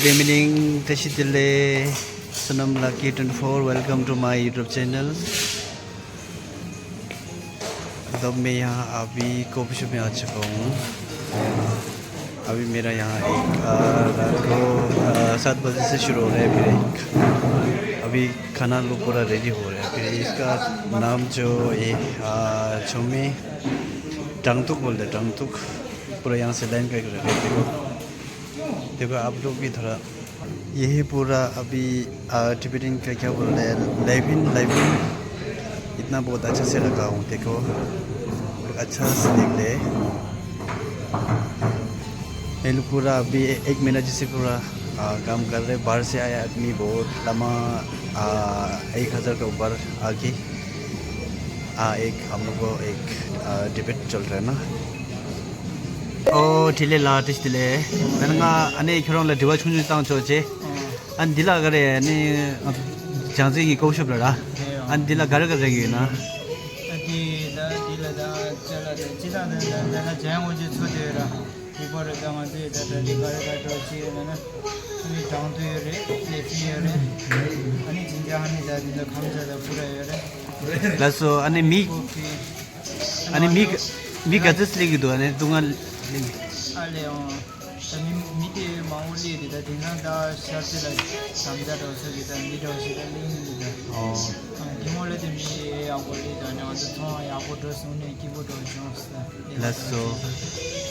Good evening, Teshitile Sonam Lucky 24. Welcome to my YouTube channel. तो मैं यहाँ अभी कॉफी शॉप में आ चुका हूँ। अभी मेरा यहाँ रात को 7 बजे से शुरू हो रहा है। फिर अभी खाना लोग पूरा रेडी हो रहा है। फिर इसका नाम जो ये छोमे टांगतुक बोलते हैं, टांगतुक। पूरा यहाँ से लाइन करके रखे। देखो आप लोग भी थोड़ा यही पूरा अभी टिबेटन का क्या बोल रहे हैं, लाइविन इतना बहुत अच्छा से लगा हूँ। देखो अच्छा से देख ले। ये लोग पूरा अभी 1 महीना जैसे पूरा काम कर रहे। बाहर से आया आदमी बहुत लम्बा 1000 के ऊपर आके एक हम लोग को एक डिबेट चल रहा है ना। ढिले लाटिस ढिले मैंने अने खिरों ले दिवा छुंजु तांग चोचे अन दिला करे ने जांजे की कोशिश लड़ा अन दिला घर कर रही है ना दिला चला चिता ना जाए मुझे छोटे रहा ऊपर का मुझे दिला का तो चाहिए ना अभी टाउन तो ये रे लेफी ये रे अने जिंजा हने जाती तो खाम जाता पूरा ये रे लासो अने मी गजस लेगी दो अने तुंगा 알레요. 저는 미디 마울리에다 등산다 샤트라 삼자도 저기다 미도시다 링이다. 디몰레데 미 아고리다 나도 통 야고도 손에 기보도 좋았어. लासो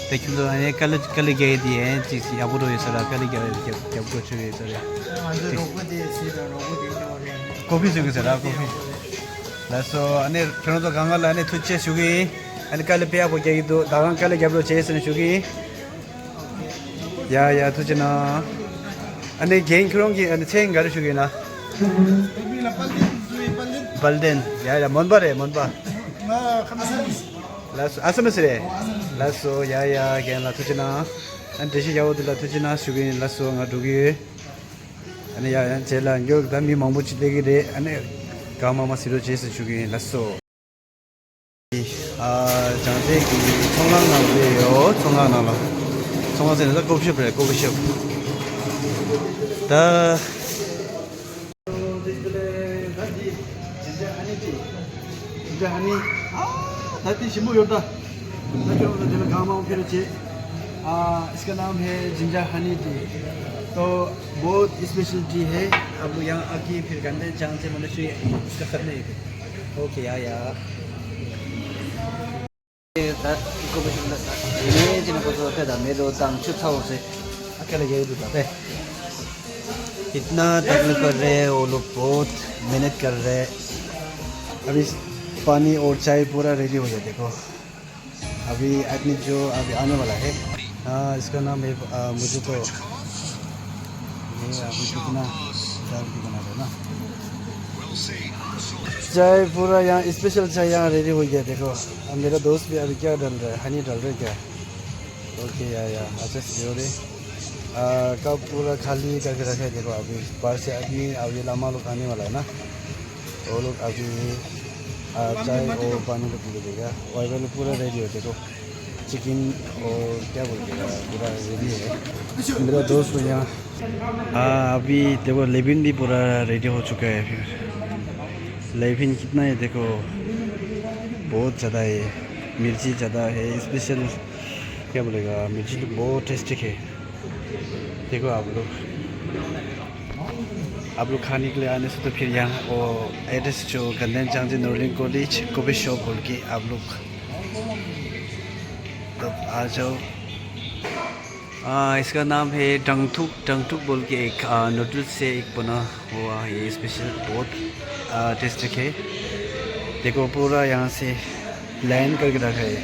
देखिए तो अने कल गए दिए चीज़ याबुरो ये सारा कल गए जब कुछ ये सारे आज रोगदे सीधा रोगदे कॉफी सुगे सारा कॉफी लासो अने फिर तो गंगा लाने तुच्चे सुगे अने कल पे आप क्या तो दागन कल क्या बोलो चेस ने सुगे या तुझे ना अने गेंग करों की अने चेंग कर सुगे ना बल्देन या मनबा लासो असम से रे लासो या गेंग ला तुझे ना अने देशी जाओ तो ला तुझे ना सुगे लासो अंगा अने या चेला अंगो दमी मामूची लेगी रे अने कामा मसीरो चेस सुगे लासो 장제 청랑 나오래요. 청랑 나와. 청랑에서 커피숍 그래. 커피숍. 다 진짜 하니 나티 신부 요다. 나도 제가 गांव फिर छे इसका नाम है जिंजा हनी टी। तो बहुत स्पेशलिटी है। अब यहाँ आके फिर गंदे चांद से मनुष्य इसका करने ओके या इको बचपन ये जिनको तो कहता मेरे तांग छुट्टा हो से अकेले गए तो जाते इतना तकलीफ कर रहे हैं वो लोग बहुत मेहनत कर रहे हैं। अभी पानी और चाय पूरा रेडी हो जाए। देखो अभी आदमी जो अभी आने वाला है इसका नाम है मुझे तो ये अभी कितना चाय की बना रहे ना चाय पूरा यहाँ स्पेशल चाय यहाँ रेडी हो गया। देखो अब मेरा दोस्त भी अभी क्या डाल रहा है, हनी डाल रहा है क्या। ओके या अच्छा से रे कब पूरा खाली करके रखा है। देखो अभी बाहर से आदमी अभी लामा लोग आने वाला है ना। वो लोग अभी चाय और पानी लोग पी लेगा और वाले पूरा रेडी हो। देखो चिकन और क्या बोलते पूरा रेडी है। मेरा दोस्त भी यहाँ अभी देखो लेबिन भी पूरा रेडी हो चुका है। फिर लेबिन कितना है देखो बहुत ज़्यादा है, मिर्ची ज़्यादा है। स्पेशल क्या बोलेगा मिर्ची तो बहुत टेस्टी है। देखो आप लोग खाने के लिए आने से तो फिर यहाँ वो एड्रेस जो गंदन चांदी नॉर्लिंग कॉलेज कॉफी शॉप बोल के आप लोग तो आ जाओ। इसका नाम है टंगटुक बोल के एक नूडल्स से एक बना हुआ ये स्पेशल बहुत टेस्टी है। देखो पूरा यहाँ से लाइन करके रखा है।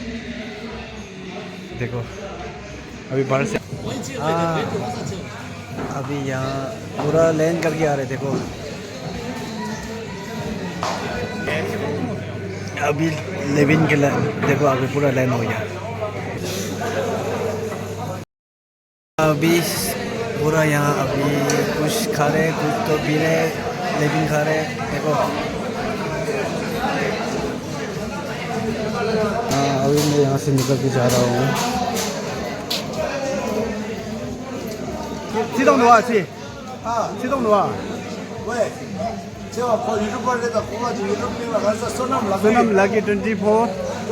देखो अभी बाहर से अभी यहाँ पूरा लाइन करके आ रहे। देखो अभी लेविन के देखो अभी पूरा लाइन हो गया। अभी पूरा यहाँ अभी कुछ खा रहे कुछ तो पी रहे लेविन खा रहे। देखो अभी मैं यहाँ से निकल के जा रहा हूँ। 시동 놓아 시 아, 시동 놓아 왜? 제가 그 유럽에다 고가지 유럽에다 가서 소남 라고. 소남 라기 24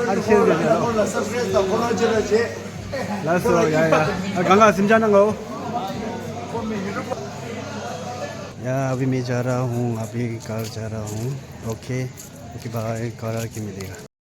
아르시르 되죠 콜라 서프레스다 보너지르지. 라서 야야 गंगा सिमजाना गो यार अभी मैं जा रहा हूँ अभी कार जा रहा हूँ ओके ओके बाय कार आके मिलेगा